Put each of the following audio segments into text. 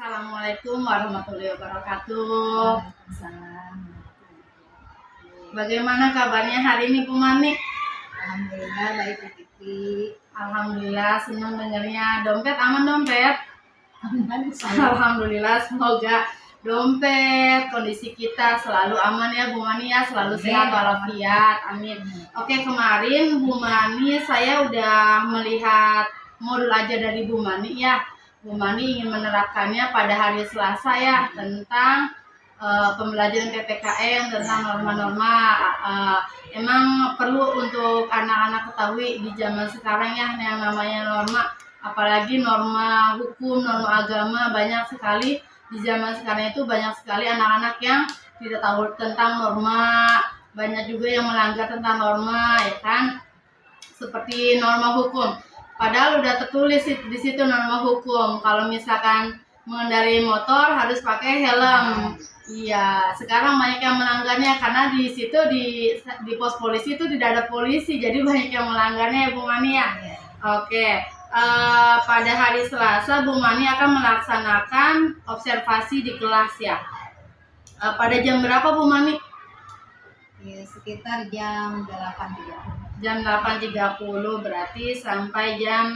Assalamualaikum warahmatullahi wabarakatuh. Waalaikumsalam. Bagaimana kabarnya hari ini Bu Mani? Alhamdulillah baik Bu Titi. Alhamdulillah, senang dengarnya. Dompet aman dompet? Aman. Alhamdulillah, semoga dompet kondisi kita selalu aman ya Bu Mani ya, selalu sehat walafiat. Amin. Oke, kemarin Bu Mani saya udah melihat modul aja dari Bu Mani ya. Bu Mani ingin menerapkannya pada hari Selasa ya, tentang pembelajaran PPKN, tentang norma-norma. Emang perlu untuk anak-anak ketahui di zaman sekarang ya, yang namanya norma, apalagi norma hukum, norma agama, banyak sekali di zaman sekarang itu, banyak sekali anak-anak yang tidak tahu tentang norma, banyak juga yang melanggar tentang norma ya kan, seperti norma hukum. Padahal udah tertulis di situ norma hukum, kalau misalkan mengendarai motor harus pakai helm. Iya, sekarang banyak yang melanggarnya karena di situ di pos polisi itu tidak ada polisi, jadi banyak yang melanggarnya ya Bu Mani ya. Oke, pada hari Selasa Bu Mani akan melaksanakan observasi di kelas ya. Pada jam berapa Bu Mani? Ya, sekitar jam 8.30. Jam 8.30 berarti sampai jam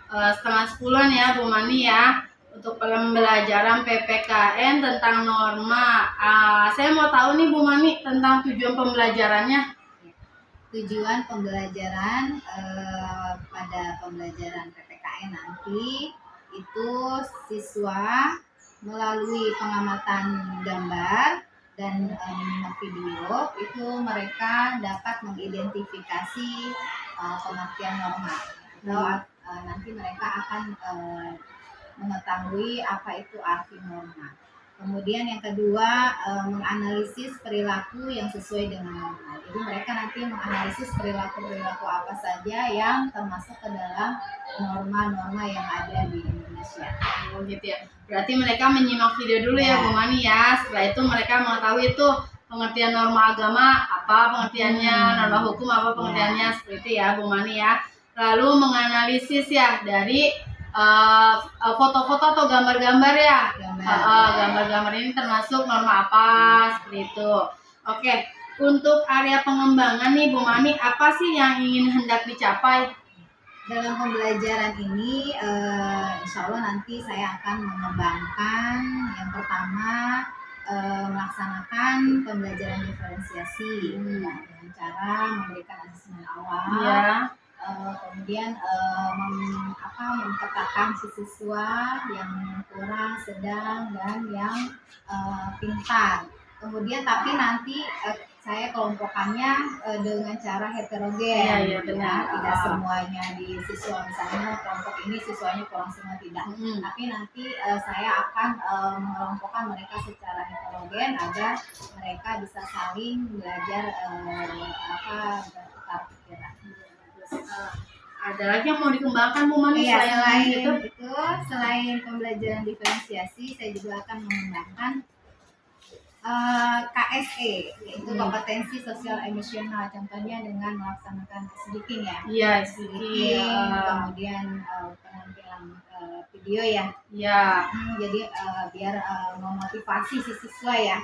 setengah 10 ya Bu Mani ya, untuk pembelajaran PPKN tentang norma. Saya mau tahu nih Bu Mani tentang tujuan pembelajarannya. Tujuan pembelajaran pada pembelajaran PPKN nanti itu siswa melalui pengamatan gambar dan menyimak video itu mereka dapat mengidentifikasi pengertian norma atau nanti mereka akan mengetahui apa itu arti norma. Kemudian yang kedua menganalisis perilaku yang sesuai dengan norma. Jadi mereka nanti menganalisis perilaku-perilaku apa saja yang termasuk ke dalam norma-norma yang ada di Indonesia. Oh gitu ya. Berarti mereka menyimak video dulu ya Bu Mani ya. Setelah itu mereka mengetahui itu pengertian norma agama apa pengertiannya, norma hukum apa pengertiannya, seperti itu ya Bu Mani ya. Lalu menganalisis ya dari foto-foto atau gambar-gambar ya. Gambar-gambar ini termasuk norma apa, seperti itu. Oke, untuk area pengembangan nih Bu Mani, apa sih yang ingin hendak dicapai? Dalam pembelajaran ini insya Allah nanti saya akan mengembangkan yang pertama melaksanakan pembelajaran diferensiasi dengan cara memberikan asesmen awal, kemudian memetakan siswa yang kurang, sedang, dan yang pintar. Kemudian tapi nanti saya kelompokannya dengan cara heterogen, benar. Tidak semuanya di siswa, misalnya kelompok ini siswanya kurang semua, tidak. Tapi nanti saya akan mengelompokkan mereka secara heterogen agar mereka bisa saling belajar bertukar pikiran. Ada lagi yang mau dikembangkan Bu Mani? Selain pembelajaran diferensiasi, saya juga akan mengembangkan KSE, yaitu kompetensi sosial emosional, contohnya dengan melaksanakan speaking ya. Iya, speaking. Kemudian penampilan video ya. Iya. Jadi biar memotivasi si siswa ya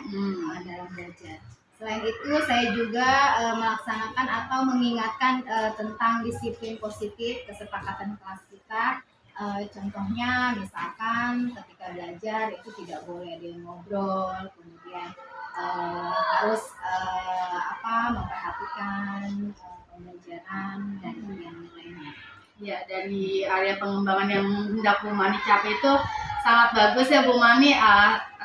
dalam belajar. Selain itu saya juga melaksanakan atau mengingatkan tentang disiplin positif kesepakatan kelas kita. Contohnya misalkan ketika belajar itu tidak boleh dia ngobrol, kemudian harus memperhatikan pembelajaran dan yang lainnya. Ya, dari area pengembangan yang hendak Bu Mani capai itu sangat bagus ya Bu Mani.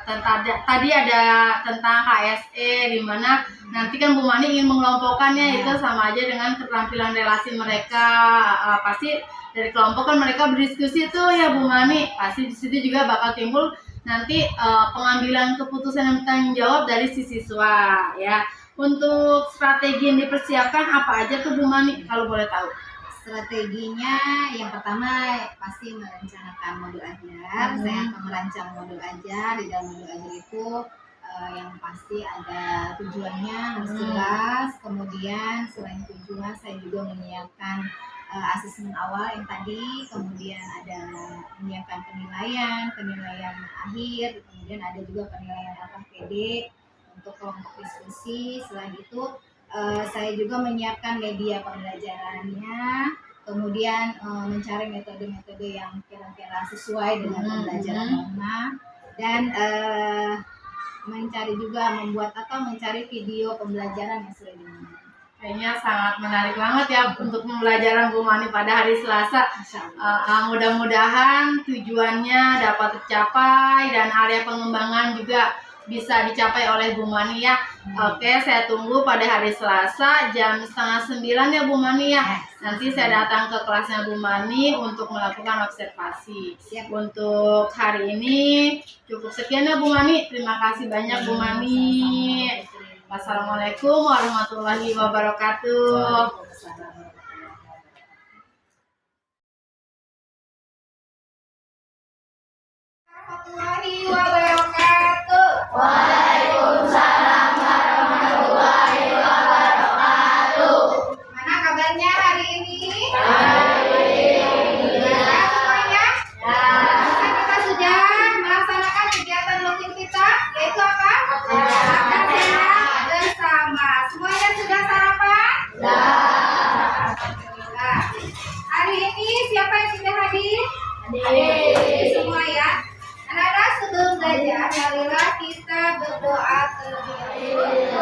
Tadi ada tentang KSE, di mana nanti kan Bu Mani ingin mengelompokkannya, itu sama aja dengan keterampilan relasi mereka. Pasti dari kelompok kan mereka berdiskusi tuh ya Bu Mani, pasti di situ juga bakal timbul nanti pengambilan keputusan yang bertanggung jawab dari si siswa ya. Untuk strategi yang dipersiapkan apa aja tuh Bu Mani kalau boleh tahu? Strateginya yang pertama pasti merencanakan modul ajar. Saya akan merancang modul ajar. Di dalam modul ajar itu yang pasti ada tujuannya harus jelas. Kemudian selain tujuan saya juga menyiapkan asesmen awal yang tadi, kemudian ada menyiapkan penilaian akhir, kemudian ada juga penilaian LKPD untuk kelompok diskusi. Selain itu saya juga menyiapkan media pembelajarannya, kemudian mencari metode-metode yang kira-kira sesuai dengan pembelajaran norma, dan mencari video pembelajaran yang sudah dimulai. Kayaknya sangat menarik banget ya untuk pembelajaran Bu Mani pada hari Selasa. Mudah-mudahan tujuannya dapat tercapai dan area pengembangan juga bisa dicapai oleh Bu Mani ya. Oke, saya tunggu pada hari Selasa jam 8:30 ya Bu Mani ya. Nanti saya datang ke kelasnya Bu Mani untuk melakukan observasi. Untuk hari ini cukup sekian ya Bu Mani. Terima kasih banyak Bu Mani. Wassalamualaikum warahmatullahi wabarakatuh. Warahmatullahi wabarakatuh. Waalaikumsalam warahmatullahi wabarakatuh. Mana kabarnya hari ini? Baik. Semuanya? Ya. Kita sudah melaksanakan kegiatan rutin kita, yaitu apa? Makan sehat bersama. Semuanya sudah sarapan? Alhamdulillah. Hari ini siapa yang sudah hadir? Semua ya. Anak-anak, sebelum belajar, marilah kita berdoa terlebih dahulu.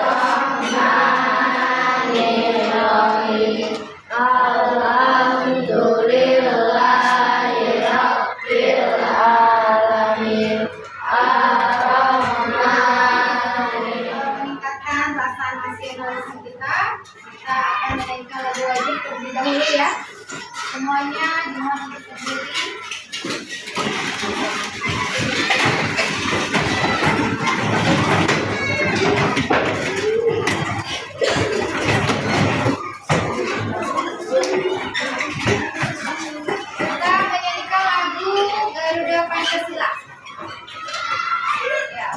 Meningkatkan rasa nasionalisme kita akan menaikkan lagu wajib terlebih dahulu ya. Semuanya dimohon untuk berdiri. Kita menyanyikan lagu Garuda Pancasila. Ya.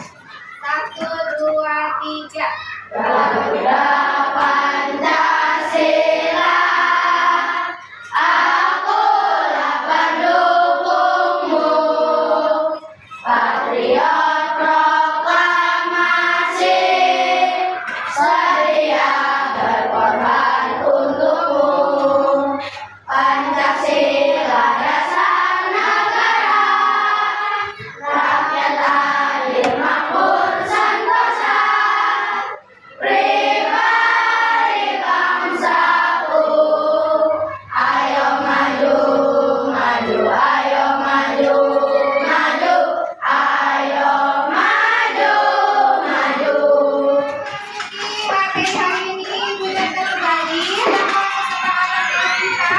1, 2, 3. Garuda Pancasila, akulah pendukungmu, patriot proklamasi, sedia berkorban untukmu. Pancasila dasar negara, rakyat adil makmur sentosa, pribadi bangsaku. Ayo maju, maju, ayo maju, maju, ayo maju, maju. Hari ini bulan kembali dalam kesepakatan kelas kita.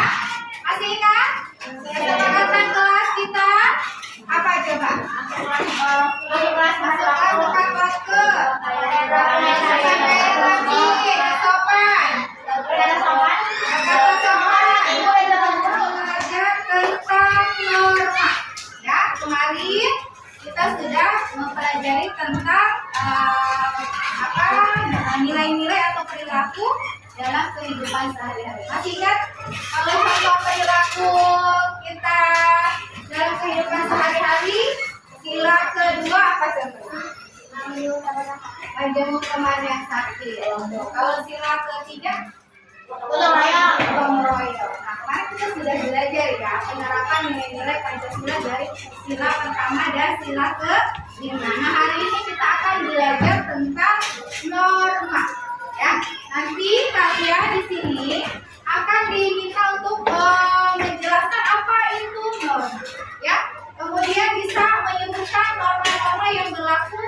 Masih ingat? Kesepakatan kelas kita apa coba? Masukkan tepat waktu. Sampai lagi sopan. Kata sopan. Belajar tentang norma. Ya, kemarin kita sudah mempelajari tentang nilai-nilai atau perilaku dalam kehidupan sehari-hari. Masih ingat kalau contoh perilaku kita dalam kehidupan sehari-hari, sila kedua apa contohnya? Menjenguk teman yang sakit. Kalau sila ketiga, gotong royong. Nah, kemarin kita sudah belajar ya penerapan nilai-nilai Pancasila dari sila pertama dan sila kelima. Nah, hari ini kita akan belajar tentang norma. Ya, nanti kalian di sini akan diminta untuk menjelaskan apa itu norma. Ya, kemudian bisa menyebutkan norma-norma yang berlaku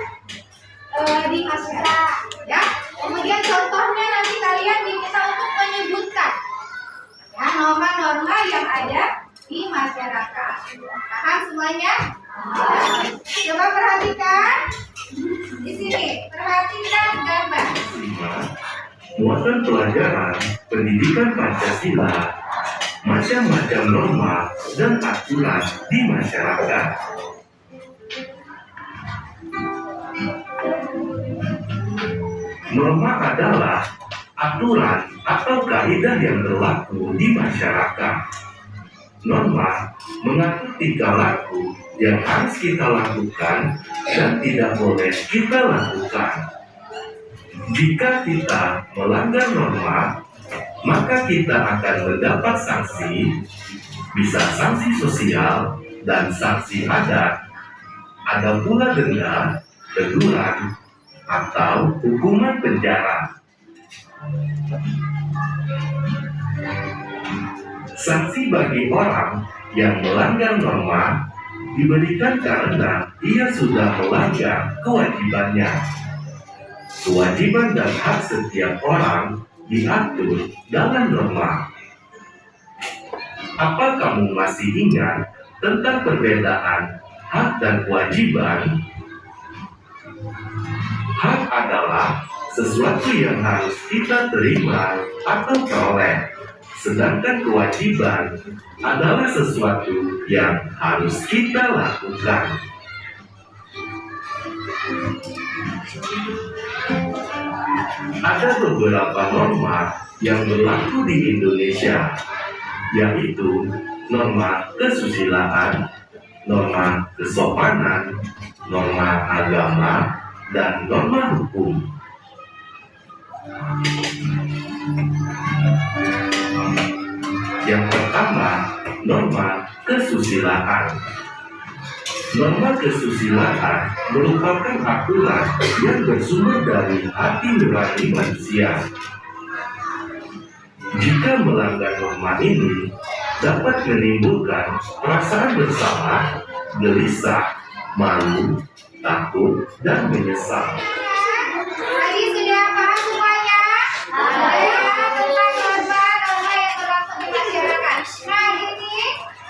di masyarakat. Ya, kemudian contohnya nanti kalian diminta untuk menyebutkan ya norma-norma yang ada di masyarakat. Paham semuanya? Coba perhatikan di sini. Perhatikan gambar. Muatan pelajaran pendidikan Pancasila, macam-macam norma dan aturan di masyarakat. Norma adalah aturan atau kaidah yang berlaku di masyarakat. Norma mengatur tingkah laku yang harus kita lakukan dan tidak boleh kita lakukan. Jika kita melanggar norma, maka kita akan mendapat sanksi, bisa sanksi sosial dan sanksi adat. Ada pula denda, teguran, atau hukuman penjara. Sanksi bagi orang yang melanggar norma diberikan karena ia sudah melanggar kewajibannya. Kewajiban dan hak setiap orang diatur dalam norma. Apa kamu masih ingat tentang perbedaan hak dan kewajiban? Hak adalah sesuatu yang harus kita terima atau peroleh, sedangkan kewajiban adalah sesuatu yang harus kita lakukan. Ada beberapa norma yang berlaku di Indonesia, yaitu norma kesusilaan, norma kesopanan, norma agama, dan norma hukum. Yang pertama, norma kesusilaan. Norma kesusilaan merupakan aturan yang bersumber dari hati nurani manusia. Jika melanggar norma ini, dapat menimbulkan perasaan bersalah, gelisah, malu, takut, dan menyesal. Tadi sudah paham semuanya? Ya, tentang norma-norma yang berlaku di masyarakat. Nah, ini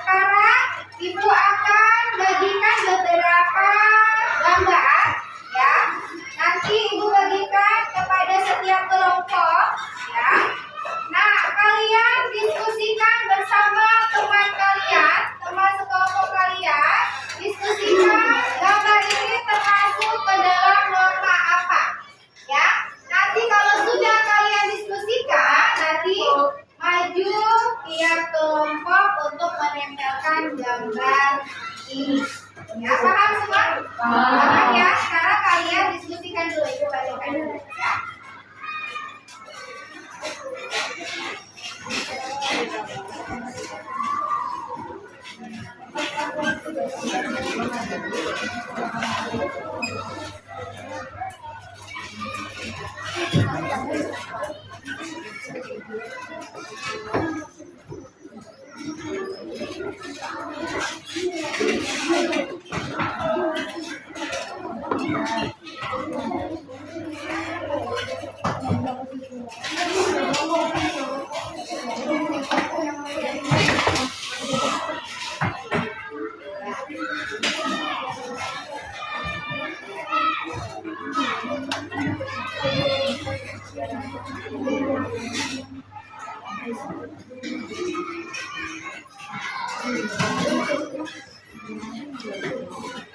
sekarang Ibu akan bagikan beberapa gambar, ya. Nanti Ibu bagikan kepada setiap kelompok, ya. Nah, kalian diskusikan bersama teman kalian, teman sekelompok kalian. Diskusikan gambar ini termasuk ke dalam norma apa, ya. Nanti kalau sudah kalian diskusikan, nanti maju tiap kelompok untuk menempelkan gambar ini. Ya, paham semua? Paham ya. Sekarang kalian diskusikan dulu, Ibu bagikan dulu, ya.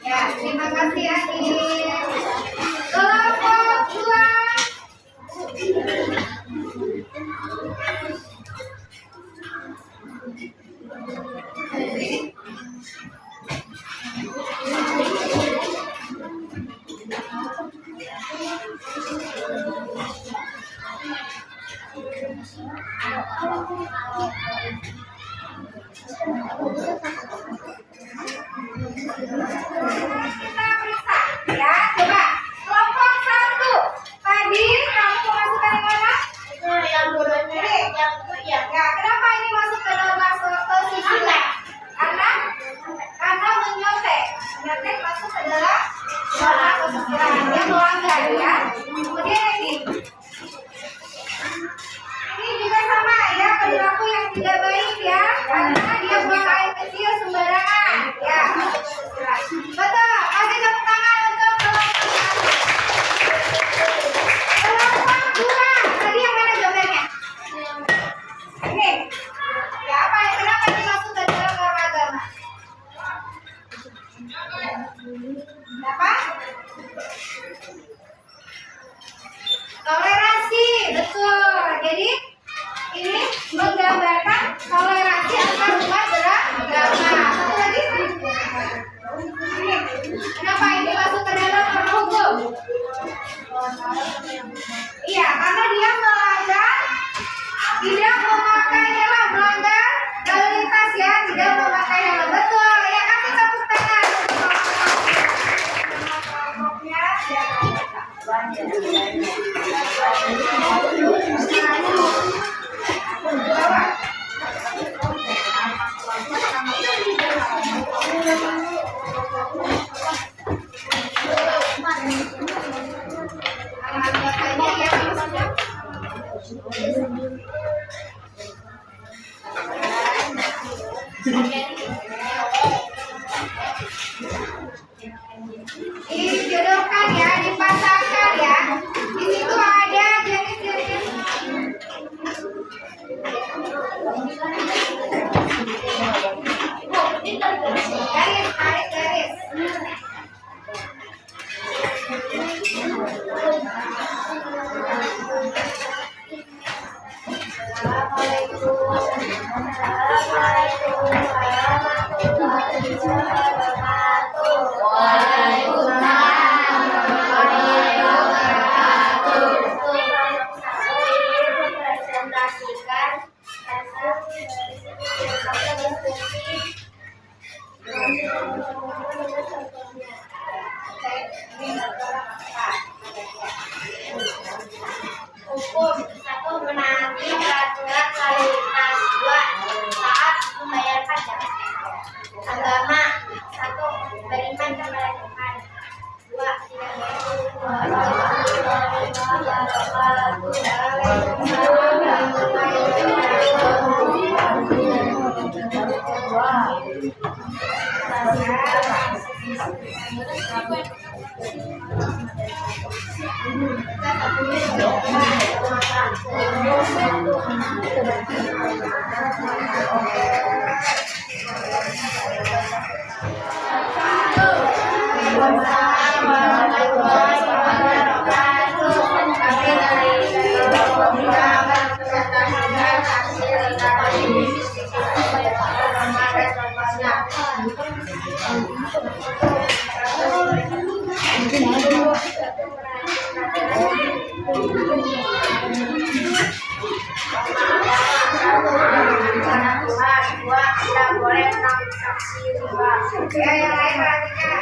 Ya, terima kasih Adit. Kelompok 2. Kita periksa, ya. Coba kelompok 1. Tadi kamu mau masukkan yang mana? Itu yang bodohnya, yang itu ya. Ya, kenapa ini masuk ke norma kesusilaan? Karena menyontek. Menyontek masuk ke dalam norma kesusilaan. Dia melanggar, ya. Kemudian ini juga sama, ya, perilaku yang tidak Iya, karena dia melanggar, tidak memakai helm, melanggar lalu lintas ya, tidak memakai helm. Betul, ya kasih tepuk tangan. Dijodohkan ya, dipasangkan ya. Di situ ada jenis-jenis. Garis, tarik garis. Hukum 1. Menaati peraturan lalu lintas. 2. Taat membayar pajak. Agama 1. Beriman kepada Tuhan. 2. Tidak boleh mengambil saksi riba. Ya, yang lain perhatikan.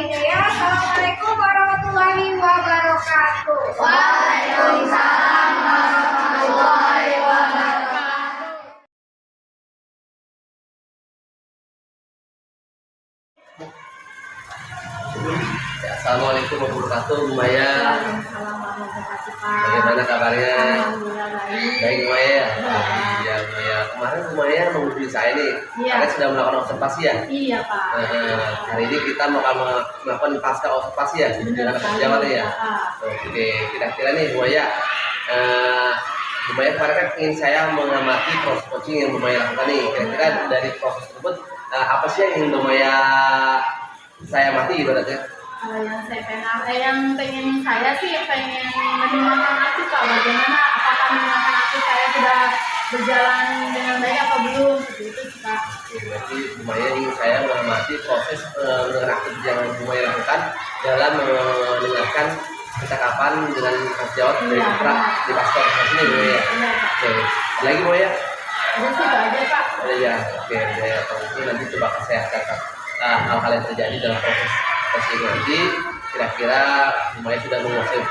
Assalamualaikum warahmatullahi wabarakatuh. Waalaikumsalam warahmatullahi wabarakatuh. Assalamualaikum warahmatullahi wabarakatuh, Bu Maya. Waalaikumsalam warahmatullahi wabarakatuh. Bagaimana kabarnya? Alhamdulillah baik. Baik, Bu Maya. Iya, Bu Maya. Kemarin Bu Maya menghubungi saya nih. Iya. Kalian sudah melakukan observasi ya? Iya Pak. Hari ini kita mau melakukan pasca observasi ya di Benar Jakarta sekali, Jawa ya. Pak. Oke, kira-kira nih Bu Maya. Bu Maya kemarin kan ingin saya mengamati proses coaching yang Bu Maya lakukan nih. Kira-kira dari proses tersebut apa sih yang ingin Bu Maya saya amati ibaratnya? Kalau yang pengen saya sih pengen mendengarkan aku Pak, bagaimana apakah mendengarkan aku saya sudah berjalan dengan baik apa belum, seperti itu sih, Pak. Berarti Bu Maya ingin saya mengamati proses mendengar aktif yang Bu Maya lakukan dalam mendengarkan percakapan dengan Mas Jawab dari Iya, Putra benar. di pasca observasi ini Bu Maya. Iya, Pak. Oke, ada lagi Bu Maya? Ada sih Pak, aja Pak. Oh iya, oke, ya, kalau itu nanti coba saya catat hal-hal yang terjadi dalam proses coaching nanti. Kira-kira Bu Maya sudah menguasai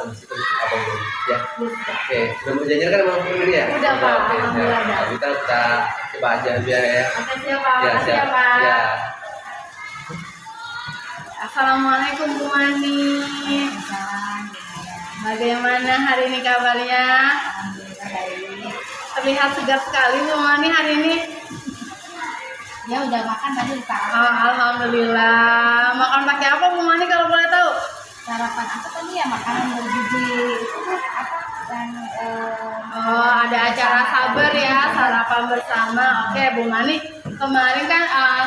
kondisi apa belum? Ya. Yes, Pak. Oke, sudah berjanjian kan sama Bu Maya ya? Udah, Pak. Oke, Alhamdulillah, ya. udah. Kita coba aja biar ya. Makasih ya Pak, Ya, makasih ya siap. Pak. Ya. Assalamualaikum Bu Mani. Bagaimana hari ini kabarnya? Alhamdulillah baik. Terlihat segar sekali Bu Mani hari ini. Ya udah makan tadi Pak. Oh, alhamdulillah. Makan pakai apa Bu Mani kalau boleh tahu? Sarapan apa tadi ya, makanan bergizi itu apa dan Oh, ada acara sabar ya, sarapan bersama. Oke, Bu Mani. Kemarin kan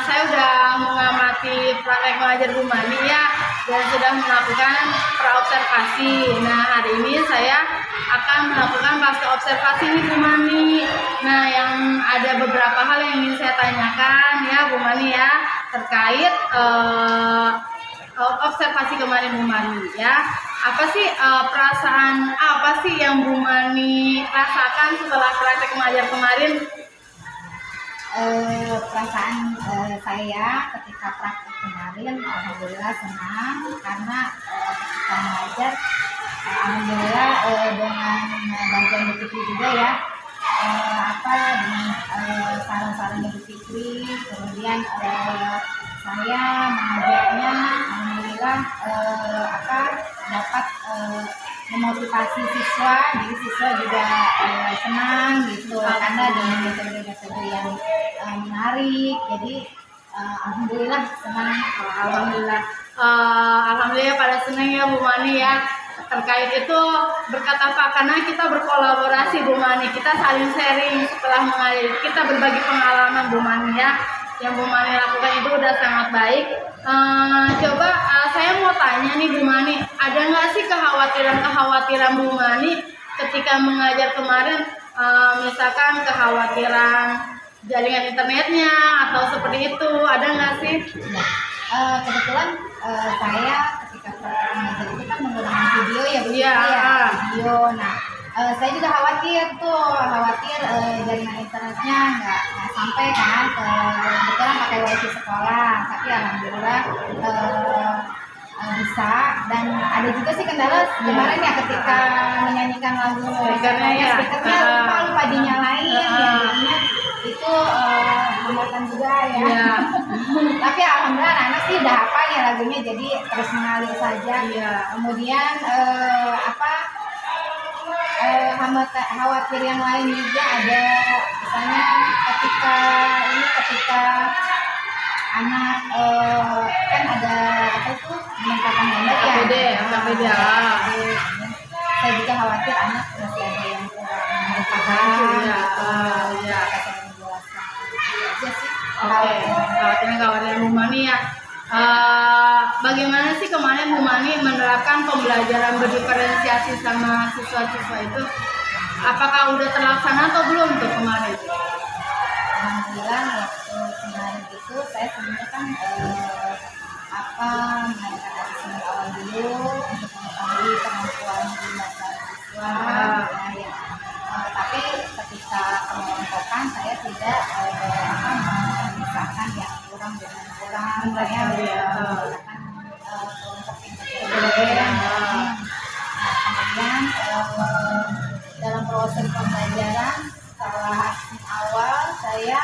saya udah mengamati praktek mengajar Bu Mani ya, dan sudah melakukan praobservasi. Nah, hari ini saya akan melakukan pasca observasi nih Bu Mani. Nah, yang ada beberapa hal yang ingin saya tanyakan ya Bu Mani ya, terkait observasi kemarin Bu Mani ya. Apa sih perasaan apa sih yang Bu Mani rasakan setelah praktek mengajar kemarin? perasaan saya ketika praktek kemarin alhamdulillah senang karena ketika mengajar alhamdulillah dengan bantuan Bu Fikri juga ya, dengan saran-saran Bu Fikri, kemudian saya mengajarnya alhamdulillah dapat memotivasi siswa, jadi siswa juga senang gitu karena dengan metode-metode yang menarik, jadi alhamdulillah senang. Alhamdulillah. Alhamdulillah pada senang ya Bu Mani ya. Terkait itu berkat apa? Karena kita berkolaborasi Bu Mani, kita saling sharing setelah mengajar, kita berbagi pengalaman Bu Mani ya. yang Bu Mani lakukan itu udah sangat baik. Coba saya mau tanya nih Bu Mani, ada nggak sih kekhawatiran Bu Mani ketika mengajar kemarin, misalkan kekhawatiran jaringan internetnya atau seperti itu, ada nggak sih? Kebetulan saya ketika mengajar itu kan menggunakan video ya Bu, Iya. video. Nah, saya juga khawatir jaringan internetnya nggak sampai kan, kebetulan pakai wifi sekolah, tapi alhamdulillah bisa. Dan ada juga sih kendala kemarin ya ketika menyanyikan lagu Speakernya ya. speakernya lupa dinyalain, jadinya itu hambatan juga ya. Iya. Tapi alhamdulillah anak-anak sih udah hafal ya lagunya, jadi terus mengalir saja. Iya. Kemudian khawatir yang lain juga ada, misalnya ketika anak kan ada apa itu menempelkan gambar ya, KPD. saya juga khawatir anak masih ada yang kurang Iya. paham, Iya. kata yang menjelaskan itu aja sih. Khawatiran Bu Mani ya. Bagaimana sih kemarin Bu Mani menerapkan pembelajaran berdiferensiasi sama siswa-siswa itu? Apakah udah terlaksana atau belum tuh kemarin? Alhamdulillah waktu kemarin itu saya sebenarnya kan mengadakan asesmen awal dulu untuk mengetahui kemampuan di masa siswa. Tapi ketika pengelompokan saya tidak memisahkan yang kurang dengan kurang. Saya menggunakan kelompok yang berbeda. Kemudian dalam proses pembelajaran setelah asesmen awal saya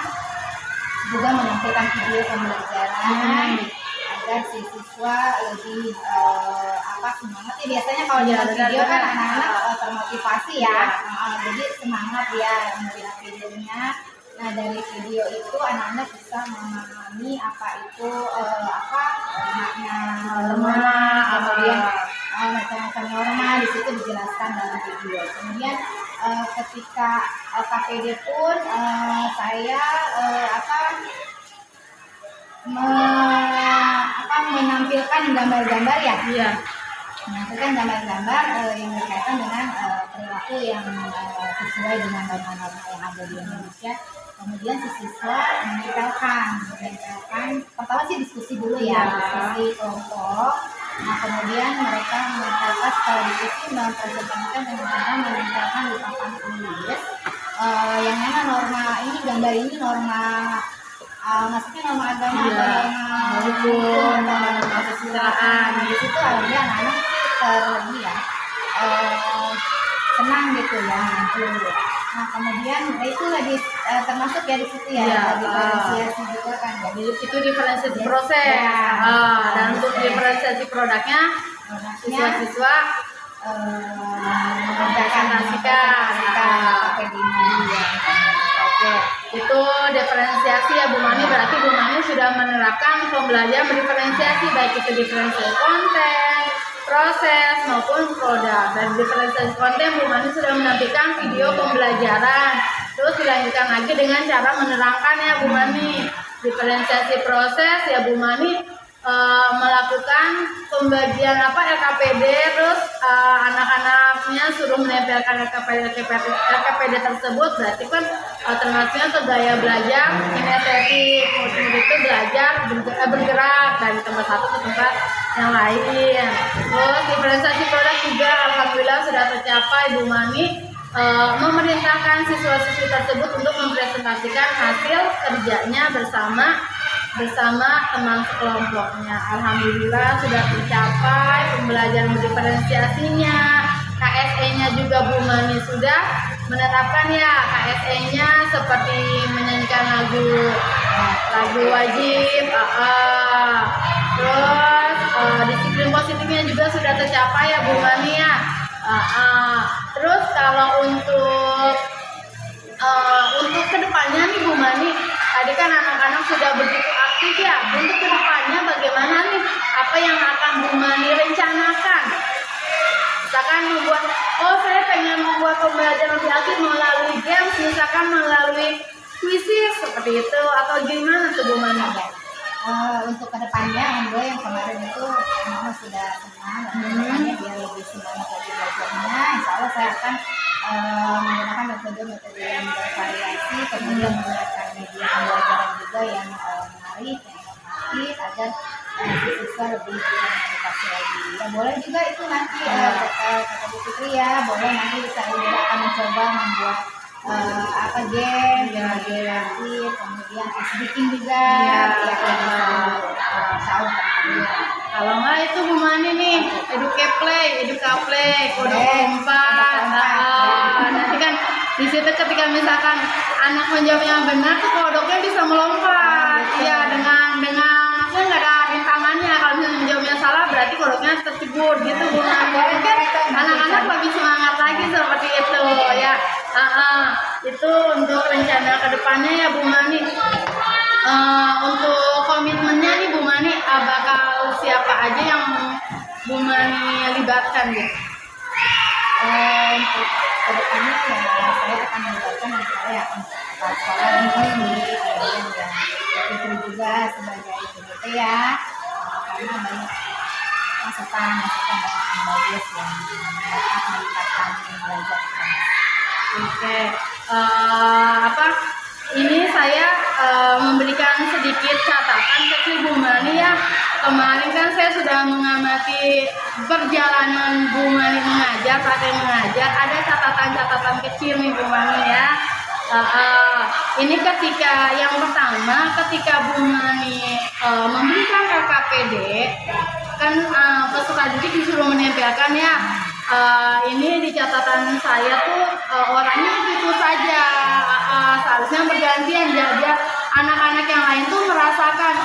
juga menampilkan video pembelajaran agar si siswa lebih semangat ya. Biasanya kalau dalam video kan anak-anak termotivasi ya, jadi semangat ya melihat videonya. Nah dari video itu anak-anak bisa memahami apa itu makna norma, kemudian macam-macam norma di situ dijelaskan dalam video. Kemudian ketika KPD pun saya menampilkan gambar-gambar ya. Iya. Menampilkan gambar-gambar yang berkaitan dengan perilaku yang sesuai dengan norma-norma yang ada di Indonesia. Kemudian si siswa menempelkan. Pertama sih diskusi dulu ya, diskusi kelompok. Nah kemudian mereka menempelkan, setelah diskusi mempresentasikan dengan cara menempelkan di papan tulis yang mana norma ini, gambar ini norma maksudnya norma agama atau norma hukum, norma kesusilaan. Di situ alhamdulillah anak-anak senang gitu ya ngumpul. Nah kemudian itu lagi termasuk ya di situ ya, diferensiasi juga kan. Jadi itu diferensiasi proses. Dan untuk diferensiasi produknya siswa-siswa mempresentasikan KPD ini. Oke, itu diferensiasi ya Bu Mani. Berarti Bu Mani sudah menerapkan pembelajaran berdiferensiasi, baik itu diferensiasi konten, proses maupun produk. Dan diferensiasi konten Bu Mani sudah menampilkan video pembelajaran. Terus dilanjutkan lagi dengan cara menerangkan ya Bu Mani. Diferensiasi proses ya Bu Mani melakukan pembagian LKPD, terus anak-anaknya suruh menempelkan LKPD tersebut. Berarti kan termasuknya ke gaya belajar kinestetik, murid itu belajar bergerak dari tempat satu ke tempat yang lain. Terus diferensiasi produk juga alhamdulillah sudah tercapai. Bu Mani memerintahkan siswa-siswi tersebut untuk mempresentasikan hasil kerjanya bersama teman sekelompoknya. Alhamdulillah sudah tercapai pembelajaran diferensiasinya. KSE-nya juga Bu Mani sudah menerapkan ya, KSE-nya seperti menyanyikan lagu wajib, terus disiplin positifnya juga sudah tercapai ya Bu Mani ya. Terus kalau untuk kedepannya nih Bu Mani, tadi kan anak-anak sudah begitu aktif ya. Untuk kedepannya bagaimana nih? Apa yang akan Bu Mani rencanakan? Misalkan saya pengen membuat pembelajaran lebih aktif melalui games, misalkan melalui kuisis seperti itu atau gimana tuh Bu Mani? Untuk kedepannya Endo yang kemarin itu memang sudah senang dan kedepannya biar lebih semangat lagi belajarnya, insya Allah saya akan menggunakan metode-metode yang bervariasi, kemudian menggunakan media pembelajaran juga yang menarik, yang inovatif agar siswa lebih bisa mengedukasi lagi. Ya boleh juga itu nanti kata Bu Fitri ya, boleh nanti saya juga akan mencoba membuat game kreatif, kemudian bikin juga tahu. Kalau nggak itu Bu Mani nih, edukaplay, kode kompas. Nanti kan di situ ketika misalkan anak menjawab yang benar tuh kodoknya bisa melompat. Iya, dengan maksudnya nggak ada rintangannya. Kalau misalnya menjawabnya salah berarti kodoknya tercebur gitu Bu Mani. Kan anak-anak lebih semangat lagi seperti itu ya. Itu untuk rencana kedepannya ya Bu Mani. Untuk komitmennya nih Bu Mani, bakal siapa aja yang Bu Mani libatkan ya? Untuk kedepannya ya saya akan melibatkan saya akan sekolah ini, kemudian yang Fitri juga sebagai PDT ya, karena banyak masukan yang bagus yang dapat meningkatkan belajar kita. Oke, ini saya memberikan sedikit catatan ke Bu Mani ya. Kemarin kan saya sudah mengamati perjalanan Bu Mani mengajar, praktek mengajar. Ada catatan-catatan kecil nih Bu Mani ya. Ini ketika yang pertama, ketika Bu Mani memberikan LKPD, kan peserta didik disuruh menempelkan ya. Ini di catatan saya tuh orangnya itu saja, seharusnya bergantian jadi anak-anak yang lain tuh merasakan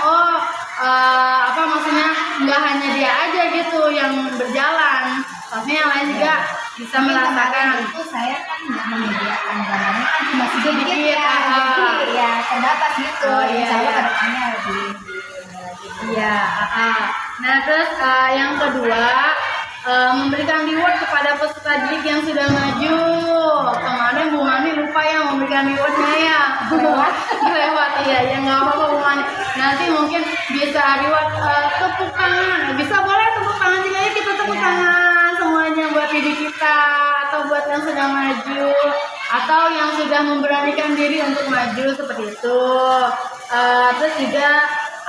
maksudnya nggak hanya dia aja gitu yang berjalan, maksudnya yang lain juga bisa merasakan. Itu saya kan nggak menyediakan gambarnya kan cuma sedikit ya, jadi ya terbatas gitu. Saya kedepannya lebih iya. Nah terus yang kedua, memberikan reward kepada peserta didik yang sudah maju. Kemarin Bu Mani lupa ya memberikan rewardnya ya. Lewat ya nggak apa-apa Bu Mani. Nanti mungkin bisa reward tepuk tangan. Bisa boleh tepuk tangan juga ya, kita tepuk tangan semuanya buat didik kita atau buat yang sudah maju atau yang sudah memberanikan diri untuk maju seperti itu. Terus juga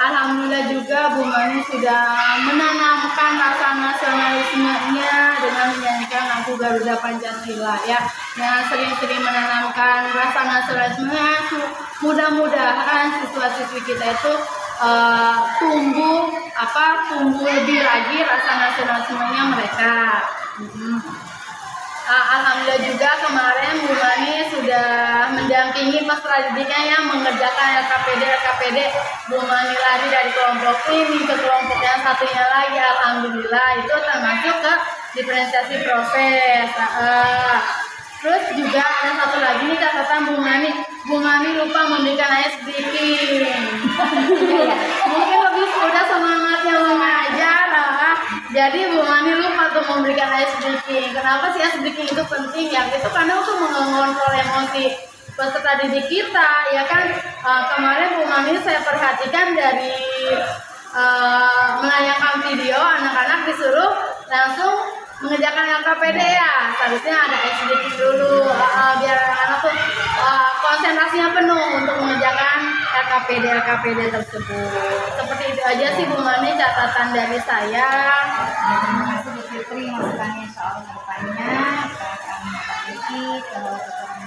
alhamdulillah juga Bu Mani sudah menanamkan rasa nasionalismenya dengan menyanyikan lagu Garuda Pancasila ya. Yang sering-sering menanamkan rasa nasionalismenya, mudah-mudahan siswa-siswi kita itu tumbuh lebih lagi rasa nasionalismenya mereka. Alhamdulillah juga kemarin Bu Mani sudah mendampingi peserta didiknya yang mengerjakan LKPD. Bu Mani lari dari kelompok ini ke kelompok yang satunya lagi. Alhamdulillah itu termasuk ke diferensiasi proses. Terus juga ada satu lagi nih catatan Bu Mani lupa memberikan ice breaking. Mungkin lebih udah semangatnya mengajar, jadi Bu Mani lupa tuh memberikan ice breaking. Kenapa sih ice breaking itu penting ya? Itu karena untuk mengontrol emosi peserta didik kita ya kan. Kemarin Bu Mani saya perhatikan dari menayangkan video, anak-anak disuruh langsung mengerjakan LKPD ya, seharusnya ada SDK dulu biar anak-anak tuh konsentrasinya penuh untuk mengerjakan LKPD tersebut. Seperti itu aja sih Bu Mani catatan dari saya. Terima kasih Bu Fitri masukannya soal kedepannya kita akan memperbaiki keterangan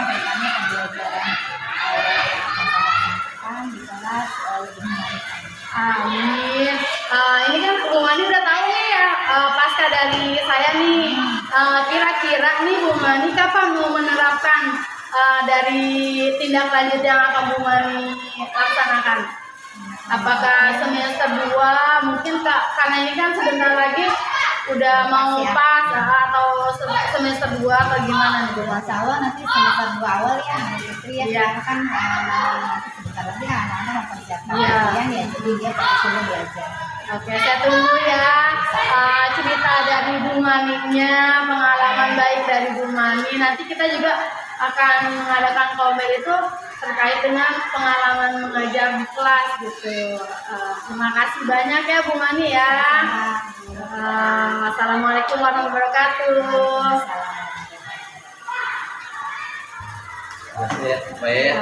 kedepannya pembelajaran yang di kelas lebih menarik. Amin. Ini kan Bu Mani udah tahu nih ya pasca dari saya nih. Kira-kira nih Bu Mani kapan mau menerapkan dari tindak lanjut yang akan Bu Mani laksanakan? Apakah semester 2 mungkin karena ini kan sebentar lagi udah mau pas atau semester 2 atau gimana nih Bu Mani? Insya Allah nanti semester 2 awal ya Bu Fitri ya, karena kan sebentar lagi anak-anak mempersiapkan ujian ya, jadi dia perlu belajar. Oke, saya tunggu ya cerita dari Bu Maninya, pengalaman baik dari Bu Mani. Nanti kita juga akan mengadakan komen itu terkait dengan pengalaman mengajar di kelas gitu. Terima kasih banyak ya Bu Mani ya. Assalamualaikum warahmatullahi wabarakatuh. Terima kasih ya, Maya.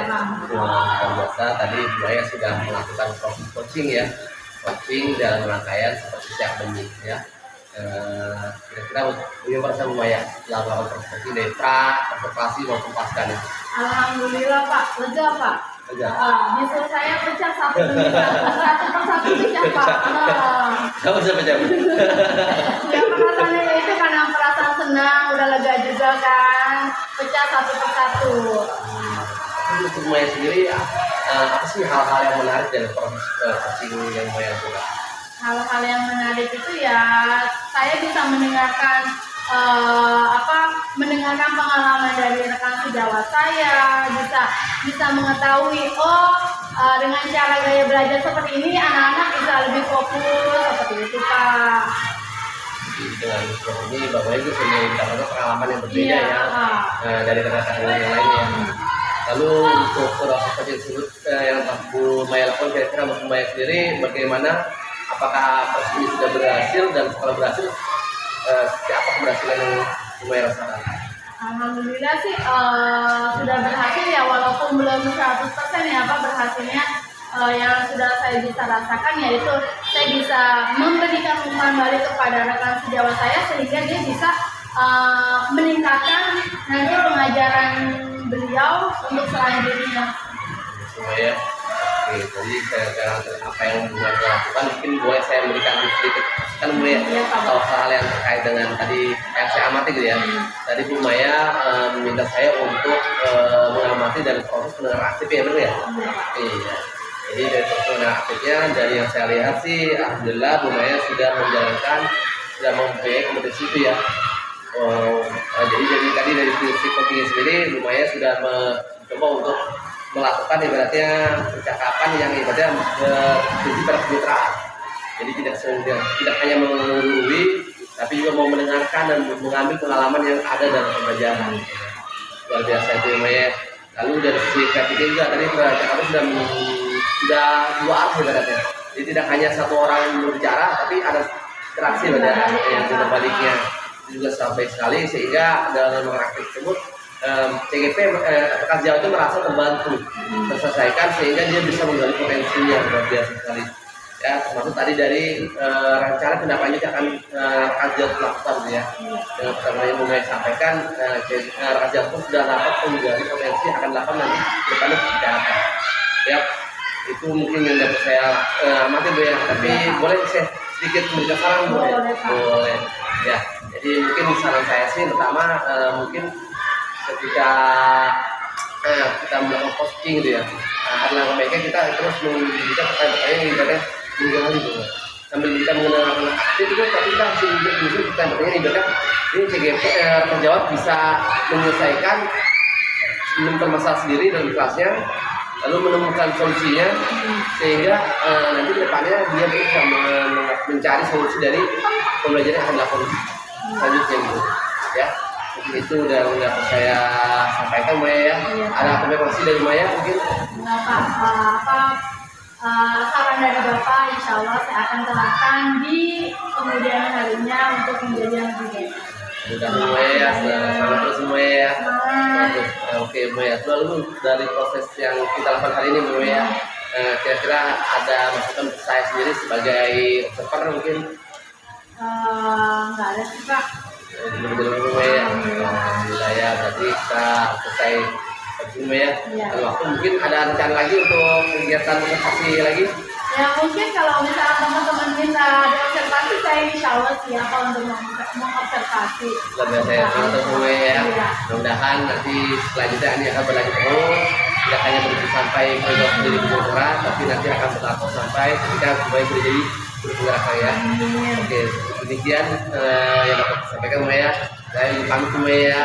Luar biasa tadi Maya sudah melakukan proses coaching ya, coaching dalam rangkaian seperti akademik ya. Kira-kira bagaimana sama Maya setelah melakukan proses coaching dari pra, observasi maupun pasca nih? Alhamdulillah Pak, lega Pak. Lega. Disuruh saya pecah satu demi satu persatu pecah Pak. Kamu bisa baca? Ya perasaannya itu karena perasaan senang, udah lega juga kan, pecah satu persatu. Untuk Maya sendiri, apa sih hal-hal yang menarik dari proses coaching yang Maya lakukan? Hal-hal yang menarik itu ya saya bisa mendengarkan pengalaman dari rekan sejawat saya, bisa mengetahui dengan cara gaya belajar seperti ini anak-anak bisa lebih fokus seperti itu Pak. Dengan seperti ini Bapak Ibu punya pengalaman yang berbeda Iya, ya dari rekan-rekan yang lainnya. Lalu untuk proses coaching tersebut yang Bu Maya lakukan, kira-kira Bu Maya sendiri bagaimana? Apakah proses ini sudah berhasil, dan kalau berhasil seperti apa keberhasilan yang Bu Maya rasakan? Alhamdulillah sih sudah berhasil ya, walaupun belum 100% ya Pak berhasilnya. Yang sudah saya bisa rasakan yaitu saya bisa memberikan umpan balik kepada rekan sejawat saya sehingga dia bisa meningkatkan nanti pengajaran beliau untuk selanjutnya. Maya, oke, jadi apa yang Bu Maya lakukan, mungkin boleh saya memberikan sedikit kan Bu Maya atau hal yang terkait dengan tadi yang saya amati gitu ya. Tadi Bu Maya meminta saya untuk mengamati dari proses pendengaran aktif ya, benar ya? Iya. Jadi dari proses pendengaran aktifnya, dari yang saya lihat sih, alhamdulillah Bu Maya sudah mempunyai kompetensi itu ya. Jadi tadi dari prinsip coaching sendiri, Bu Maya sudah mencoba untuk melakukan ibaratnya percakapan yang ibaratnya berprinsip kemitraan. Jadi tidak hanya menggurui, tapi juga mau mendengarkan dan mengambil pengalaman yang ada dalam pembelajaran. Luar biasa itu Bu Maya. Lalu dari sisi kreatifnya juga tadi percakapan sudah dua arah ibaratnya. Jadi tidak hanya satu orang yang berbicara, tapi ada interaksi yang berbaliknya. Juga sampai sekali sehingga dalam praktik tersebut CGP rekan sejawat itu merasa terbantu terselesaikan sehingga dia bisa menggali potensinya. Luar biasa sekali ya, termasuk tadi dari rencana tindak lanjut yang akan rekan sejawat lakukan ya. Dengan pertama yang mau sampaikan, rekan sejawat pun sudah dapat menggali potensi akan dilakukan nanti depannya seperti apa ya. Itu mungkin yang dapat saya amati Bu ya, tapi boleh saya sedikit memberikan saran boleh ya. Jadi mungkin saran saya sih pertama mungkin ketika kita melakukan posting gitu ya, adalah baiknya kita terus memberikan pertanyaan yang ibaratnya mengenal gitu, sambil kita mengenal aktif itu, tapi kita harus menunjukkan pertanyaan ibaratnya ini CGP terjawab bisa menyelesaikan permasalahan sendiri dalam kelasnya, lalu menemukan solusinya sehingga nanti kedepannya dia bisa mencari solusi dari pembelajaran yang akan dilakukan selanjutnya gitu ya. Mungkin itu udah saya sampaikan Maya ya. Ada komunikasi dari Maya mungkin? Saran dari Bapak insya Allah saya akan terapkan di kemudian harinya untuk menjadi yang lebih baik. Mudah Maya ya, semangat terus Maya ya. Oke Maya, lalu dari proses yang kita lakukan hari ini Maya, kira-kira ada masukan untuk saya sendiri sebagai observer mungkin? Nggak ada sih Pak. Alhamdulillah ya, berarti kita selesai Maya ya. Kalau waktu mungkin ada rencana lagi untuk kegiatan observasi lagi? Ya mungkin kalau misalnya teman-teman minta ada observasi, saya insya Allah siap untuk mengobservasi. Luar biasa ya, untuk Maya ya. Mudah-mudahan nanti selanjutnya ini akan berlanjut terus, tidak hanya berhenti sampai program sendiri bergerak, tapi nanti akan berlaku sampai ketika Maya menjadi bergerak ya. Oke, demikian yang dapat saya sampaikan Maya. Saya pamit Maya.